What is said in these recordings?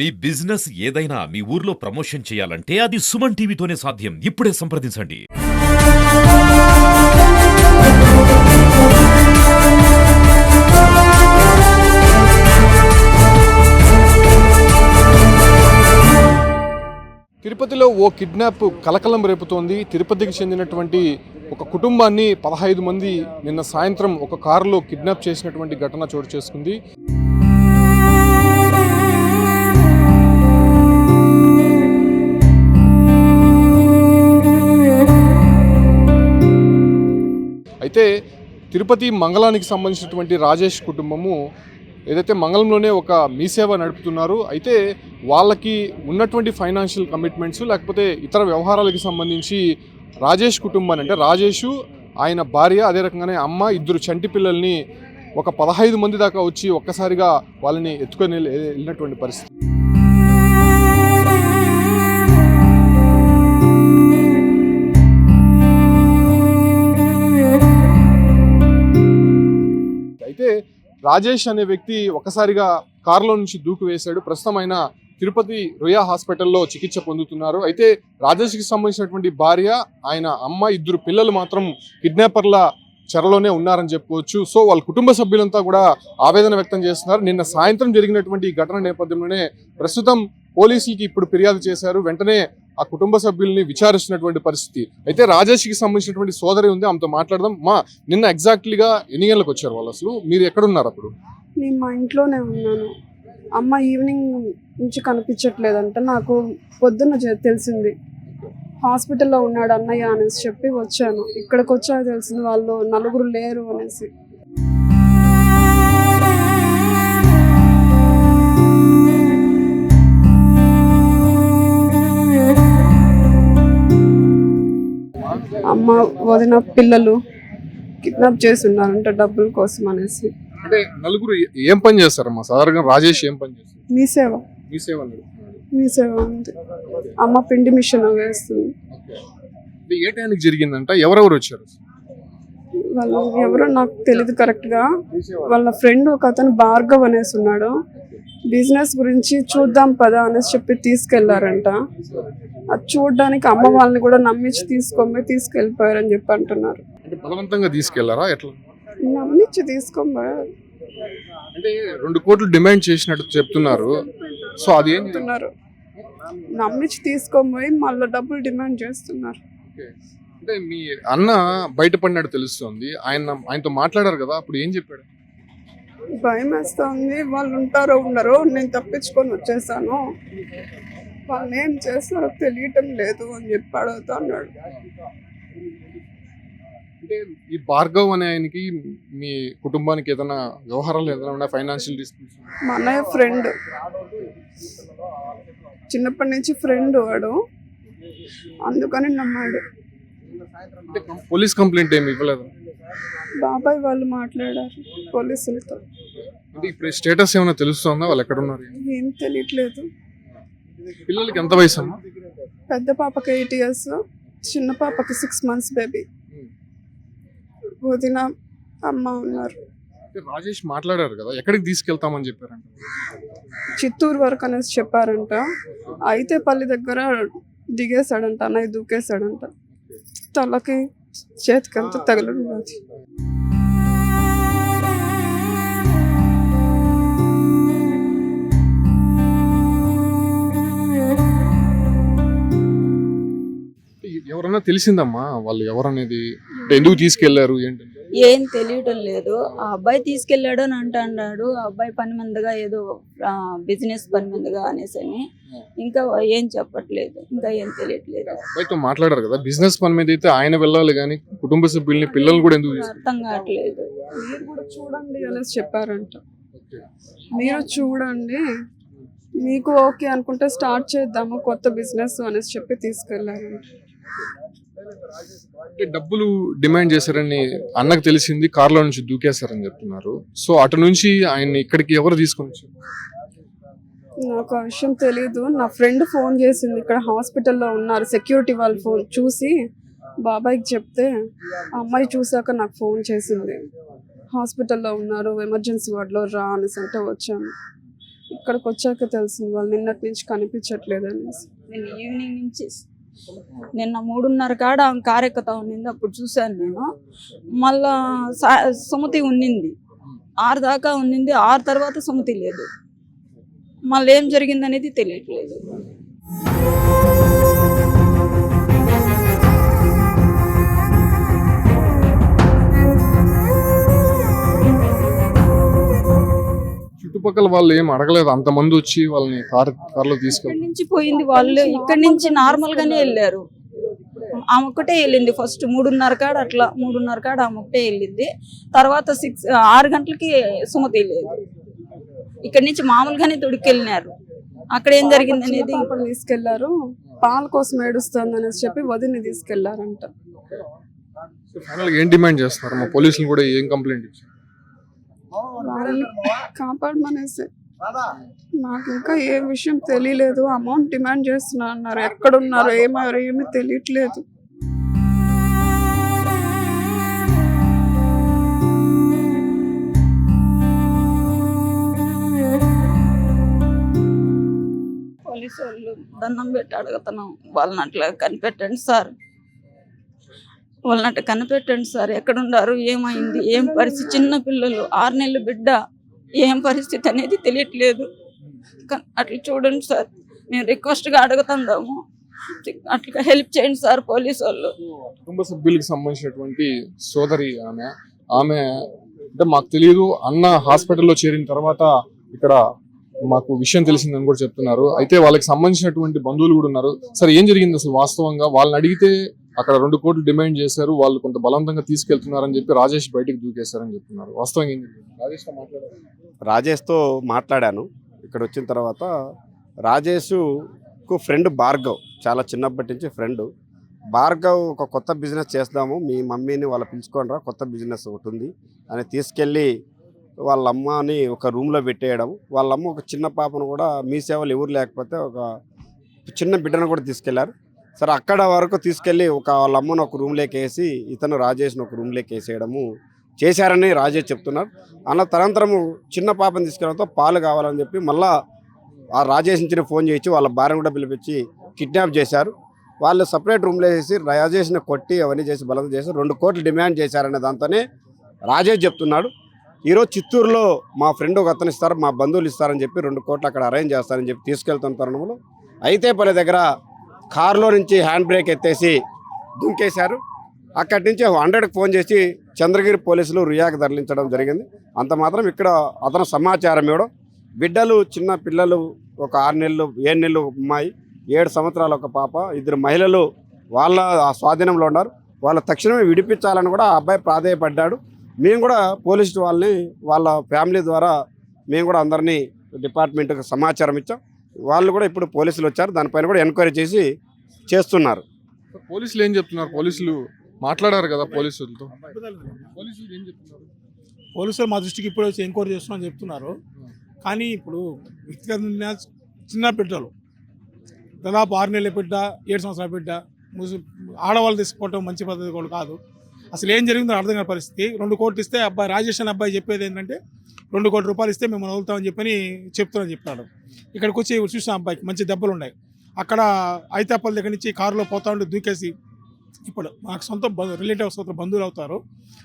మీ business ఏదైనా మీ ఊర్లో promotion చేయాలంటే అది సుమన్ టీవీతోనే సాధ్యం. ఇప్పుడే సంప్రదించండి. తిరుపతిలో ఓ కిడ్నాప్ కలకలం రేపుతోంది. తిరుపతికి చెందినటువంటి ఒక కుటుంబాన్ని 15 మంది నిన్న సాయంత్రం ఒక కారులో కిడ్నాప్ చేసినటువంటి ఘటన చోటు చేసుకుంది. అయితే తిరుపతి మంగళానికి సంబంధించినటువంటి రాజేష్ కుటుంబము ఏదైతే మంగళంలోనే ఒక మీ సేవ నడుపుతున్నారు. అయితే వాళ్ళకి ఉన్నటువంటి ఫైనాన్షియల్ కమిట్మెంట్స్ లేకపోతే ఇతర వ్యవహారాలకి సంబంధించి రాజేష్ కుటుంబాన్ని అంటే రాజేషు ఆయన భార్య అదే రకంగానే అమ్మ ఇద్దరు చంటి పిల్లల్ని ఒక 15 మంది దాకా వచ్చి ఒక్కసారిగా వాళ్ళని ఎత్తుకొని వెళ్ళినటువంటి పరిస్థితి. అయితే రాజేష్ అనే వ్యక్తి ఒక్కసారిగా కారులో నుంచి దూకు వేశాడు. ప్రస్తుతం ఆయన తిరుపతి రుయా హాస్పిటల్లో చికిత్స పొందుతున్నారు. అయితే రాజేష్కి సంబంధించినటువంటి భార్య ఆయన అమ్మ ఇద్దరు పిల్లలు మాత్రం కిడ్నాపర్ల చెరలోనే ఉన్నారని చెప్పుకోవచ్చు. సో వాళ్ళ కుటుంబ సభ్యులంతా కూడా ఆవేదన వ్యక్తం చేస్తున్నారు. నిన్న సాయంత్రం జరిగినటువంటి ఈ ఘటన నేపథ్యంలోనే ప్రస్తుతం పోలీసులకి ఇప్పుడు ఫిర్యాదు చేశారు. వెంటనే ఆ కుటుంబ సభ్యుల్ని విచారిస్తున్నటువంటి పరిస్థితి. అయితే రాజేష్కి సంబంధించినటువంటి సోదరి ఉంది, ఆమెతో మాట్లాడదాం. నిన్న ఎగ్జాక్ట్లీగా ఎన్ని గంటలకు వచ్చారు వాళ్ళు? అసలు మీరు ఎక్కడున్నారు అప్పుడు? నేను మా ఇంట్లోనే ఉన్నాను. అమ్మ ఈవినింగ్ నుంచి కనిపించట్లేదంట. నాకు పొద్దున్న తెలిసింది హాస్పిటల్లో ఉన్నాడు అన్నయ్య అనేసి చెప్పి వచ్చాను. ఇక్కడికి వచ్చాక తెలిసింది వాళ్ళు నలుగురు లేరు అనేసి. అమ్మ వదిన పిల్లలు కిడ్నాప్ చేసి ఉన్నారంట డబ్బుల కోసం అనేసి. అంటే నలుగురు ఏం పని చేస్తారమ్మా? సాధారణంగా రాజేష్ ఏం పని చేస్తారు? మీ సేవ ఉంది. అమ్మ పిండి మిషన్ వేస్తుంది. ఏ టైంకి జరిగిందంట? ఎవరెవరు వచ్చారు? వాళ్ళు ఎవరో నాకు తెలియదు కరెక్ట్ గా. వాళ్ళ ఫ్రెండ్ ఒక అతను భార్గవ్ అనేసి ఉన్నాడు. బిజినెస్ గురించి చూద్దాం పదా అనేసి చెప్పి తీసుకెళ్లారంట. అది చూడడానికి అమ్మ వాళ్ళని కూడా నమ్మించి తీసుకెళ్ళిపోయారని చెప్పి అంటున్నారు. బలవంతంగా తీసుకెళ్లారా? ఎట్లా? నమ్మించి తీసుకోపోయారు. అంటే 2 కోట్లు డిమాండ్ చేసినట్టు చెప్తున్నారు. సో అది ఏం చెప్తున్నారు? నమ్మించి తీసుకోపోయి మళ్ళీ డబ్బులు డిమాండ్ చేస్తున్నారు. అంటే మీ అన్న బయటపడినట్టు తెలుస్తుంది. ఆయనతో మాట్లాడారు కదా, అప్పుడు ఏం చెప్పాడు? భయం వేస్తుంది, వాళ్ళు ఉంటారో ఉండరో, నేను తప్పించుకొని వచ్చేసాను, వాళ్ళు ఏం చేస్తారో తెలియటం లేదు అని చెప్పాడు అన్నాడు. అంటే ఈ భార్గవ్ అనే ఆయనకి మీ కుటుంబానికి ఏదైనా వ్యవహారాలు ఏదైనా ఉన్నాయి? Financial disputes? మా అన్నయ్య ఫ్రెండ్, చిన్నప్పటి నుంచి ఫ్రెండ్ వాడు, అందుకని నమ్మాడు. పోలీస్ కంప్లైంట్ ఏమి ఇవ్వలేదు? బాబాయ్ వాళ్ళు మాట్లాడారు పోలీసులతో. అంటే ఇప్పుడు స్టేటస్ ఏమైనా తెలుస్తుందా? వాళ్ళు ఎక్కడ ఉన్నారు? ఏం తెలియట్లేదు. పిల్లలకి ఎంత వయసు అమ్మా? పెద్ద పాపకి 8 years, చిన్న పాపకి 6 months బేబీ. వదిన అమ్మ ఉన్నారు. రాజేష్ మాట్లాడారు కదా, ఎక్కడికి తీసుకెళ్తామని చెప్పారంట? చిత్తూరు వరకు అనేసి చెప్పారంట. అయితే పల్లి దగ్గర దిగేశాడంట, అన్నయ్య దూకేశాడంట. తలకి చేతికి అంతా తగలన్నది. ఎవరన్నా తెలిసిందమ్మా వాళ్ళు ఎవరనేది? ఎందుకు తీసుకెళ్లారు ఏంటంటే ఏం తెలియటం లేదు. ఆ అబ్బాయి తీసుకెళ్లాడు అని అంటున్నాడు. ఆ అబ్బాయి పని మందిగా ఏదో బిజినెస్ పని మందిగా అనేసి ఇంకా ఏం చెప్పట్లేదు, ఇంకా ఏం తెలియట్లేదు. అబ్బాయితో మాట్లాడారు కదా, బిజినెస్ పని మీద అయితే ఆయన వెళ్ళాలి కానీ కుటుంబ సభ్యుల్ని పిల్లలు కూడా ఎందుకు అర్థం కావట్లేదు. మీరు కూడా చూడండి అనేసి చెప్పారంట. మీరు చూడండి, మీకు ఓకే అనుకుంటే స్టార్ట్ చేద్దాము కొత్త బిజినెస్ అనేసి చెప్పి తీసుకెళ్లారంట. డబ్బులు డిమాండ్ చేశారని అన్నకు తెలిసింది, కార్లో నుంచి దూకేశారని చెప్తున్నారు. సో అటు నుంచి ఆయన్ని ఇక్కడికి ఎవరు తీసుకొని వచ్చారు? నాకు ఆ విషయం తెలీదు. నా ఫ్రెండ్ ఫోన్ చేసింది, ఇక్కడ హాస్పిటల్లో ఉన్నారు, సెక్యూరిటీ వాళ్ళు ఫోన్ చూసి బాబాయ్కి చెప్తే ఆ అమ్మాయి చూసాక నాకు ఫోన్ చేసింది, హాస్పిటల్లో ఉన్నారు, ఎమర్జెన్సీ వార్డులో రా అనేసి అంటే వచ్చాను. ఇక్కడికి వచ్చాక తెలిసింది వాళ్ళు నిన్నటి నుంచి కనిపించట్లేదు అనేసి. నేను ఈవినింగ్ నుంచి నిన్న 3:30 కాడ ఆమె కారెక్కతా ఉన్నింది, అప్పుడు చూశాను నేను. మళ్ళా సుమతి ఉన్నింది 6 దాకా ఉన్నింది, 6 తర్వాత సుమతి లేదు. మళ్ళీ ఏం జరిగింది అనేది తెలియట్లేదు. చుట్టుపక్కల వాళ్ళు ఏం అడగలేదు, అంతమంది వచ్చి వాళ్ళని కార్లో తీసుకెళ్ళి ఇక్కడి నుంచి పోయింది వాళ్ళు, ఇక్కడి నుంచి నార్మల్ గానే వెళ్ళారు. ఆమె ఒక్కటే వెళ్ళింది ఫస్ట్ 3:30 కాడ, అట్లా 3:30 కాడ ఆమె ఒకటే వెళ్ళింది. తర్వాత 6 గంటలకి సుమతి లేదు. ఇక్కడి నుంచి మామూలుగానే తొడుకెళ్ళినారు. అక్కడ ఏం జరిగింది అనేది పాపను తీసుకెళ్లారు, పాల కోసం ఏడుస్తుంది అనేసి చెప్పి వదిని తీసుకెళ్లారంట. ఫైనల్ గా ఏం డిమాండ్ చేస్తున్నారు? మా పోలీసులు కూడా ఏం కంప్లైంట్ ఇచ్చారు? వాళ్ళని కాపాడమనేసి. నాకు ఇంకా ఏ విషయం తెలియలేదు. అమౌంట్ డిమాండ్ చేస్తున్నా అన్నారు, ఎక్కడున్నారు ఏమారు ఏమీ తెలియట్లేదు. పోలీసు వాళ్ళు దండం పెట్టి అడుగుతున్నాం, వాళ్ళని అట్లా కనిపెట్టండి సార్, వాళ్ళని అట్లా కనిపెట్టండి సార్, ఎక్కడున్నారు, ఏమైంది, ఏం పరిస్థితి, చిన్న పిల్లలు 6 నెలల బిడ్డ, ఏం పరిస్థితి అనేది తెలియట్లేదు. అట్లా చూడండి సార్, మేము రిక్వెస్ట్గా అడుగుతున్నాము, అట్లా హెల్ప్ చేయండి సార్ పోలీసు వాళ్ళు. కుటుంబ సభ్యులకు సంబంధించినటువంటి సోదరి ఆమె అంటే మాకు తెలియదు, అన్న హాస్పిటల్లో చేరిన తర్వాత ఇక్కడ మాకు విషయం తెలిసిందని కూడా చెప్తున్నారు. అయితే వాళ్ళకి సంబంధించినటువంటి బంధువులు కూడా ఉన్నారు. సరే ఏం జరిగింది అసలు వాస్తవంగా? వాళ్ళని అడిగితే అక్కడ 2 కోట్లు డిమాండ్ చేశారు, వాళ్ళు కొంత బలవంతంగా తీసుకెళ్తున్నారని చెప్పి రాజేష్ బయటకు దూకేశారని చెప్తున్నారు. వాస్తవంగా ఏం జరిగింది? రాజేష్తో మాట్లాడాను. ఇక్కడ వచ్చిన తర్వాత రాజేష్కు ఫ్రెండ్ భార్గవ్, చాలా చిన్నప్పటి నుంచి ఫ్రెండ్ భార్గవ్, ఒక కొత్త బిజినెస్ చేద్దాము, మీ మమ్మీని వాళ్ళ పిలుచుకొని రా, కొత్త బిజినెస్ ఒకటి ఉంది అని తీసుకెళ్ళి వాళ్ళ అమ్మని ఒక రూమ్లో పెట్టేయడం. వాళ్ళ అమ్మ ఒక చిన్న పాపను కూడా, మీ సేవలు ఎవరు లేకపోతే ఒక చిన్న బిడ్డను కూడా తీసుకెళ్లారు. సరే అక్కడ వరకు తీసుకెళ్ళి వాళ్ళ అమ్మను ఒక రూమ్లోకి వేసి ఇతను రాజేష్ను ఒక రూమ్లోకి వేసేయడము చేశారని రాజేష్ చెప్తున్నారు. అన్న తరంతరము చిన్న పాపను తీసుకెళ్ళడంతో పాలు కావాలని చెప్పి మళ్ళా ఆ రాజేష్ నుంచి ఫోన్ చేయించి వాళ్ళ భార్యను కూడా పిలిపించి కిడ్నాప్ చేశారు. వాళ్ళు సపరేట్ రూమ్లో వేసి రాజేష్ని కొట్టి అవన్నీ చేసి బలం చేసి 2 కోట్లు డిమాండ్ చేశారనే దాంతోనే రాజేష్ చెప్తున్నాడు. ఈరోజు చిత్తూరులో మా ఫ్రెండ్ ఒక అతను ఇస్తారు, మా బంధువులు ఇస్తారని చెప్పి 2 కోట్లు అక్కడ అరేంజ్ చేస్తారని చెప్పి తీసుకెళ్తున్న తరుణంలో అయితేపల్లి దగ్గర కారులో నుంచి హ్యాండ్ బ్రేక్ ఎత్తేసి దుంకేశారు. అక్కడి నుంచి 100కి ఫోన్ చేసి చంద్రగిరి పోలీసులు రుయాకి తరలించడం జరిగింది. అంత మాత్రం ఇక్కడ అతను సమాచారం ఇవ్వడం, బిడ్డలు చిన్న పిల్లలు, ఒక 6 నెలలు 7 నెలలు అమ్మాయి, 7 సంవత్సరాల ఒక పాప, 2 మహిళలు వాళ్ళ స్వాధీనంలో ఉన్నారు. వాళ్ళ తక్షణమే విడిపించాలని కూడా ఆ అబ్బాయి ప్రాధేయపడ్డాడు. మేము కూడా పోలీసు వాళ్ళని వాళ్ళ ఫ్యామిలీ ద్వారా మేము కూడా అందరినీ డిపార్ట్మెంట్కి సమాచారం ఇచ్చాం. వాళ్ళు కూడా ఇప్పుడు పోలీసులు వచ్చారు, దానిపైన కూడా ఎంక్వైరీ చేసి చేస్తున్నారు. పోలీసులు ఏం చెప్తున్నారు? పోలీసులు మాట్లాడారు కదా పోలీసులతో, పోలీసులు ఏం చెప్తున్నారు? పోలీసులు మా దృష్టికి ఇప్పుడు వచ్చి ఎంక్వైరీ చేస్తున్నామని చెప్తున్నారు. కానీ ఇప్పుడు వ్యక్తిగతంగా చిన్న బిడ్డలు, దాదాపు 6 నెలల బిడ్డ, 7 సంవత్సరాల బిడ్డ, ఆడవాళ్ళు తీసుకోవటం మంచి పద్ధతి కూడా కాదు. అసలు ఏం జరిగిందో అర్థం కాని పరిస్థితి. 2 కోట్లు ఇస్తే అబ్బాయి రాజేష్ అనే అబ్బాయి చెప్పేది ఏంటంటే 2 కోట్ల రూపాయలు ఇస్తే మేము వదులుతామని చెప్తున్నాడు. ఇక్కడికి వచ్చి చూసిన అబ్బాయికి మంచి దెబ్బలు ఉన్నాయి. అక్కడ ఐతాపల్లి దగ్గర నుంచి కారులో పోతా ఉండి దూకేసి, ఇప్పుడు మాకు సొంత రిలేటివ్స్ బంధువులు అవుతారు,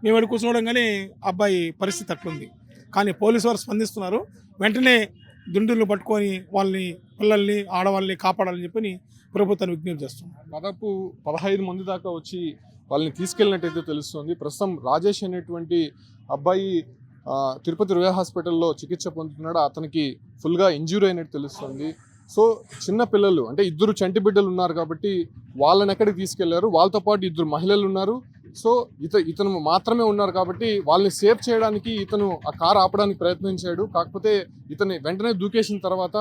మేము ఇక్కడ కూర్చోవడంగానే అబ్బాయి పరిస్థితి అట్లుంది. కానీ పోలీసు వారు స్పందిస్తున్నారు. వెంటనే దుండులను పట్టుకొని వాళ్ళని, పిల్లల్ని, ఆడవాళ్ళని కాపాడాలని చెప్పి ప్రభుత్వాన్ని విజ్ఞప్తి చేస్తున్నాం. దాదాపు 15 మంది దాకా వచ్చి వాళ్ళని తీసుకెళ్ళినట్టయితే తెలుస్తుంది. ప్రస్తుతం రాజేష్ అనేటువంటి అబ్బాయి తిరుపతి రుయా హాస్పిటల్లో చికిత్స పొందుతున్నాడు. అతనికి ఫుల్గా ఇంజ్యూరీ అయినట్టు తెలుస్తుంది. సో చిన్న పిల్లలు అంటే 2 చంటి బిడ్డలు ఉన్నారు కాబట్టి వాళ్ళని ఎక్కడికి తీసుకెళ్లారు, వాళ్ళతో పాటు 2 మహిళలు ఉన్నారు. సో ఇతను మాత్రమే ఉన్నారు కాబట్టి వాళ్ళని సేవ్ చేయడానికి ఇతను ఆ కారు ఆపడానికి ప్రయత్నించాడు. కాకపోతే ఇతను వెంటనే దూకేసిన తర్వాత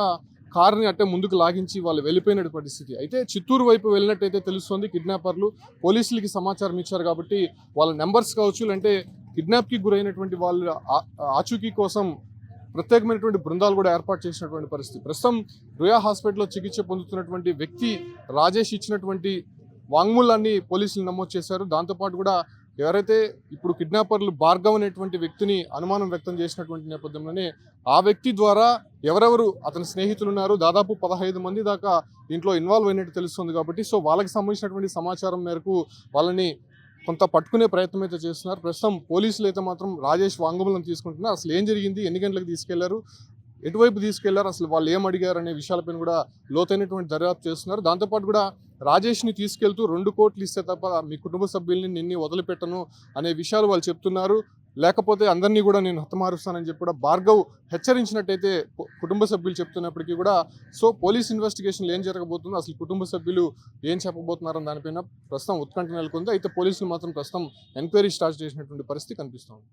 కారుని అట్టే ముందుకు లాగించి వాళ్ళు వెళ్ళిపోయిన పరిస్థితి. అయితే చిత్తూరు వైపు వెళ్ళినట్టయితే తెలుస్తుంది. కిడ్నాపర్లు పోలీసులకి సమాచారం ఇచ్చారు కాబట్టి వాళ్ళ నెంబర్స్ కావచ్చు, అంటే కిడ్నాప్కి గురైనటువంటి వాళ్ళ ఆచూకీ కోసం ప్రత్యేకమైనటువంటి బృందాలు కూడా ఏర్పాటు చేసినటువంటి పరిస్థితి. ప్రస్తుతం రుయా హాస్పిటల్లో చికిత్స పొందుతున్నటువంటి వ్యక్తి రాజేష్ ఇచ్చినటువంటి వాంగ్మూలాన్ని పోలీసులు నమోదు చేశారు. దాంతోపాటు కూడా ఎవరైతే ఇప్పుడు కిడ్నాపర్లు భార్గవ్ అనేటువంటి వ్యక్తిని అనుమానం వ్యక్తం చేసినటువంటి నేపథ్యంలోనే ఆ వ్యక్తి ద్వారా ఎవరెవరు అతని స్నేహితులు ఉన్నారు, దాదాపు 15 మంది దాకా దీంట్లో ఇన్వాల్వ్ అయినట్టు తెలుస్తుంది. కాబట్టి సో వాళ్ళకి సంబంధించినటువంటి సమాచారం మేరకు వాళ్ళని కొంత పట్టుకునే ప్రయత్నం అయితే చేస్తున్నారు. ప్రస్తుతం పోలీసులు అయితే మాత్రం రాజేష్ వాంగ్మూలం తీసుకుంటున్నారు. అసలు ఏం జరిగింది, ఎన్ని గంటలకు తీసుకెళ్లారు, ఎటువైపు తీసుకెళ్లారు, అసలు వాళ్ళు ఏం అడిగారు అనే విషయాలపైన కూడా లోతైనటువంటి దర్యాప్తు చేస్తున్నారు. దాంతోపాటు కూడా రాజేష్ని తీసుకెళ్తూ 2 కోట్లు ఇస్తే తప్ప మీ కుటుంబ సభ్యుల్ని నిన్ను వదిలిపెట్టను అనే విషయాలు వాళ్ళు చెప్తున్నారు. లేకపోతే అందరినీ కూడా నేను హతమారుస్తానని చెప్పి కూడా భార్గవ్ హెచ్చరించినట్టయితే కుటుంబ సభ్యులు చెప్తున్నప్పటికీ కూడా సో పోలీస్ ఇన్వెస్టిగేషన్లు ఏం జరగబోతుందో, అసలు కుటుంబ సభ్యులు ఏం చెప్పబోతున్నారని దానిపైన ప్రస్తుతం ఉత్కంఠ నెలకొంది. అయితే పోలీసులు మాత్రం ప్రస్తుతం ఎంక్వైరీ స్టార్ట్ చేసినటువంటి పరిస్థితి కనిపిస్తోంది.